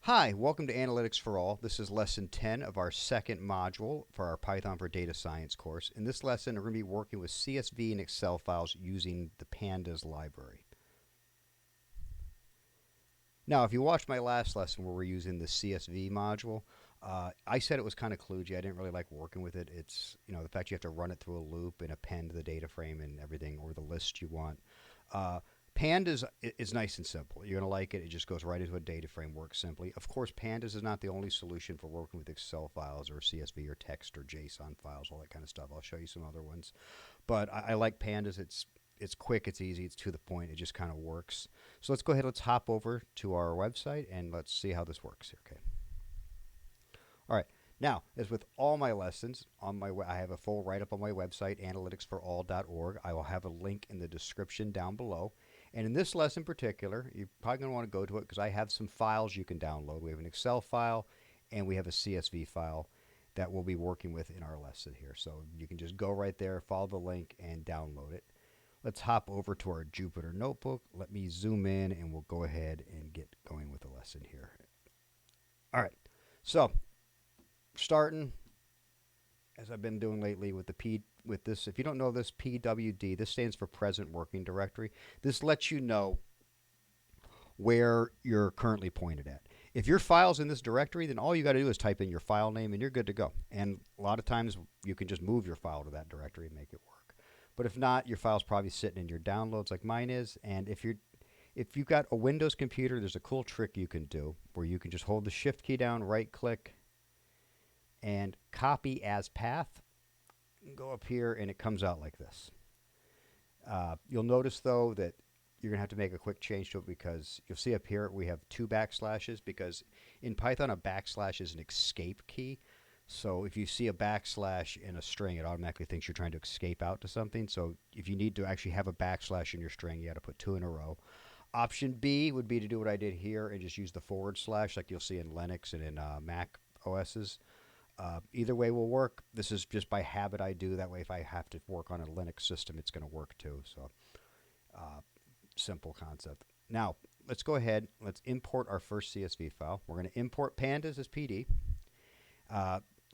Hi, welcome to Analytics for All. This is lesson 10 of our second module for our Python for Data Science course. In this lesson, we're going to be working with CSV and Excel files using the Pandas library. Now, if you watched my last lesson where we're using the CSV module, I said it was kind of kludgy. I didn't really like working with it. It's, the fact you have to run it through a loop and append the data frame and everything, or the list you want. Uh, Pandas is nice and simple. You're going to like it. It just goes right into a data frame, works simply. Of course, Pandas is not the only solution for working with Excel files or CSV or text or JSON files, all that kind of stuff. I'll show you some other ones. But I like Pandas. It's quick, it's easy, it's to the point. It just kind of works. So let's go ahead. Let's hop over to our website and let's see how this works here. Okay. All right. Now, as with all my lessons, I have a full write-up on my website, analyticsforall.org. I will have a link in the description down below. And in this lesson in particular, you're probably going to want to go to it because I have some files you can download. We have an Excel file and we have a CSV file that we'll be working with in our lesson here. So you can just go right there, follow the link, and download it. Let's hop over to our Jupyter notebook. Let me zoom in and we'll go ahead and get going with the lesson here. All right. So starting as I've been doing lately with this, if you don't know this, PWD, this stands for present working directory. This lets you know where you're currently pointed at. If your file's in this directory, then all you got to do is type in your file name and you're good to go. And a lot of times you can just move your file to that directory and make it work. But if not, your file's probably sitting in your downloads like mine is. And if you've got a Windows computer, there's a cool trick you can do where you can just hold the Shift key down, right click, and copy as path. Go up here and it comes out like this. You'll notice though that you're going to have to make a quick change to it because you'll see up here we have 2 backslashes because in Python a backslash is an escape key. So if you see a backslash in a string, it automatically thinks you're trying to escape out to something. So if you need to actually have a backslash in your string, you got to put 2 in a row. Option B would be to do what I did here and just use the / like you'll see in Linux and in Mac OSs. Either way will work. This is just by habit I do. That way if I have to work on a Linux system, it's going to work too. So simple concept. Now, let's go ahead. Let's import our first CSV file. We're going to import pandas as PD.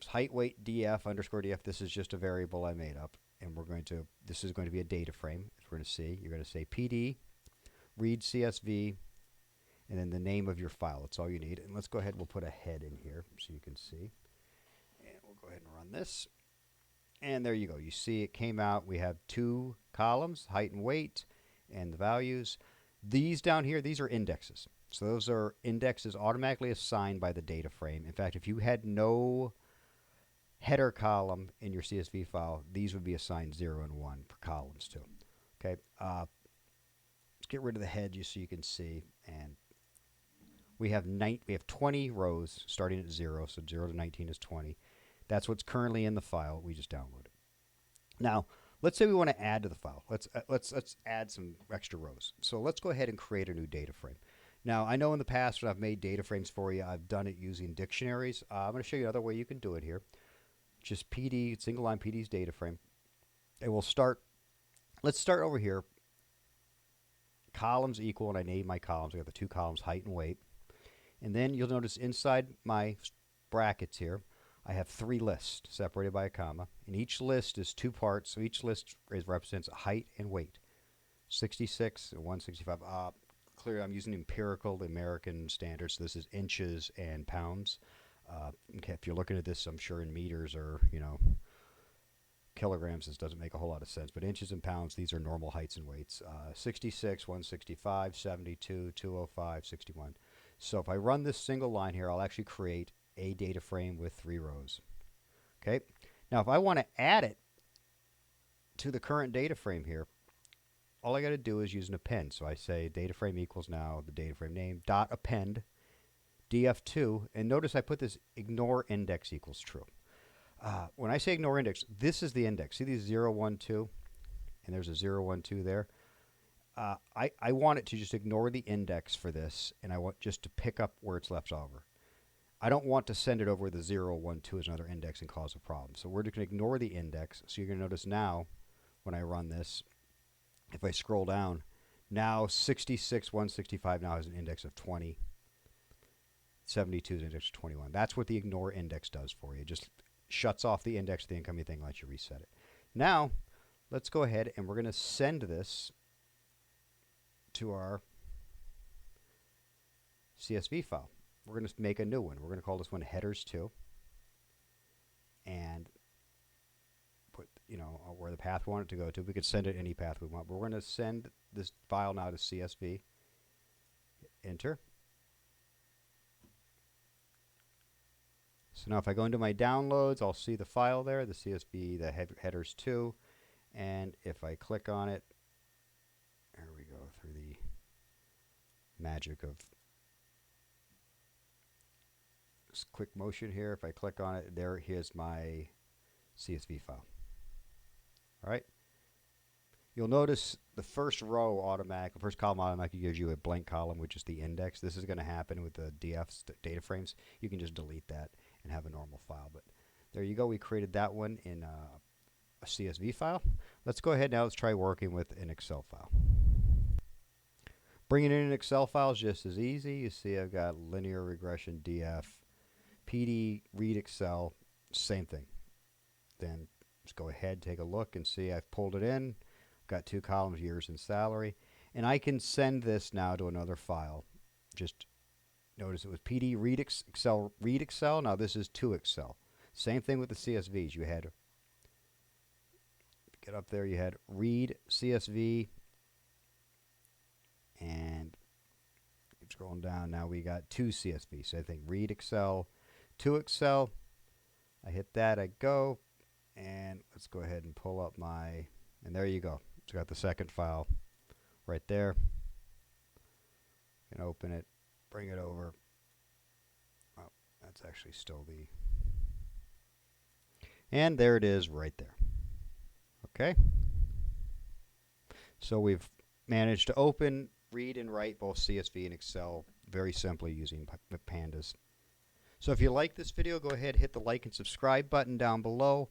Height, weight, df, underscore df. This is just a variable I made up. And this is going to be a data frame, as we're going to see. You're going to say PD, read CSV, and then the name of your file. That's all you need. And let's go ahead. We'll put a head in here so you can see. And we'll go ahead and run this. And there you go. You see it came out. We have 2 columns, height and weight, and the values. These down here, these are indexes. So those are indexes automatically assigned by the data frame. In fact, if you had no header column in your CSV file, these would be assigned 0 and 1 for columns too. Okay. Let's get rid of the head just so you can see. And we have 20 rows starting at 0. So 0 to 19 is 20. That's what's currently in the file. We just download it. Now, let's say we want to add to the file. Let's add some extra rows. So let's go ahead and create a new data frame. Now, I know in the past when I've made data frames for you, I've done it using dictionaries. I'm going to show you another way you can do it here. Just PD, single line PD's data frame. And let's start over here. Columns equal, and I name my columns. I got the 2 columns, height and weight. And then you'll notice inside my brackets here, I have 3 lists separated by a comma, and each list is 2 parts, so each list represents height and weight. 66 and 165. Clearly, I'm using empirical American standards, so this is inches and pounds. Okay, if you're looking at this, I'm sure in meters or, kilograms, this doesn't make a whole lot of sense, but inches and pounds, these are normal heights and weights. 66, 165, 72, 205, 61. So if I run this single line here, I'll actually create a data frame with 3 rows. Okay. Now, if I want to add it to the current data frame here, all I got to do is use an append. So I say data frame equals now the data frame name dot append df2, and notice I put this ignore index equals true. When I say ignore index, this is the index. See these 0, 1, 2, and there's a 0, 1, 2 there. I want it to just ignore the index for this, and I want just to pick up where it's left over. I don't want to send it over the 0, 1, 2 as another index and cause a problem. So we're just going to ignore the index. So you're going to notice now when I run this, if I scroll down, now 66, 165 now has an index of 20. 72 is index 21. That's what the ignore index does for you. It just shuts off the index of the incoming thing, lets you reset it. Now, let's go ahead and we're going to send this to our CSV file. We're going to make a new one. We're going to call this one headers2 and put, where the path we want it to go to. We could send it any path we want, but we're going to send this file now to CSV. Enter. So now if I go into my downloads, I'll see the file there, the CSV, the headers2, and if I click on it, there we go, through the magic of this quick motion here. If I click on it, here's my CSV file. All right. You'll notice the first row the first column automatically gives you a blank column, which is the index. This is going to happen with the DFs, data frames. You can just delete that and have a normal file. But there you go. We created that one in a CSV file. Let's go ahead now. Let's try working with an Excel file. Bringing in an Excel file is just as easy. You see I've got linear regression DF, PD, read Excel, same thing. Then let's go ahead, take a look and see I've pulled it in. Got 2 columns, years and salary. And I can send this now to another file. Just notice it was PD read Excel. Now this is to Excel. Same thing with the CSVs. You had, get up there, you had read CSV. And keep scrolling down. Now we got 2 CSV. So I think read Excel to Excel. I hit that, I go. And let's go ahead and pull up and there you go. It's got the second file right there. You can open it, bring it over. Oh, that's actually still and there it is right there. Okay. So we've managed to open, read, and write both CSV and Excel very simply using Pandas. So if you like this video, go ahead, hit the like and subscribe button down below.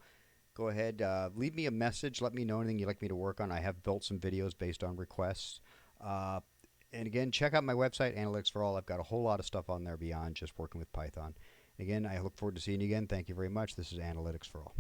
Go ahead, leave me a message. Let me know anything you'd like me to work on. I have built some videos based on requests. And again, check out my website, Analytics for All. I've got a whole lot of stuff on there beyond just working with Python. And again, I look forward to seeing you again. Thank you very much. This is Analytics for All.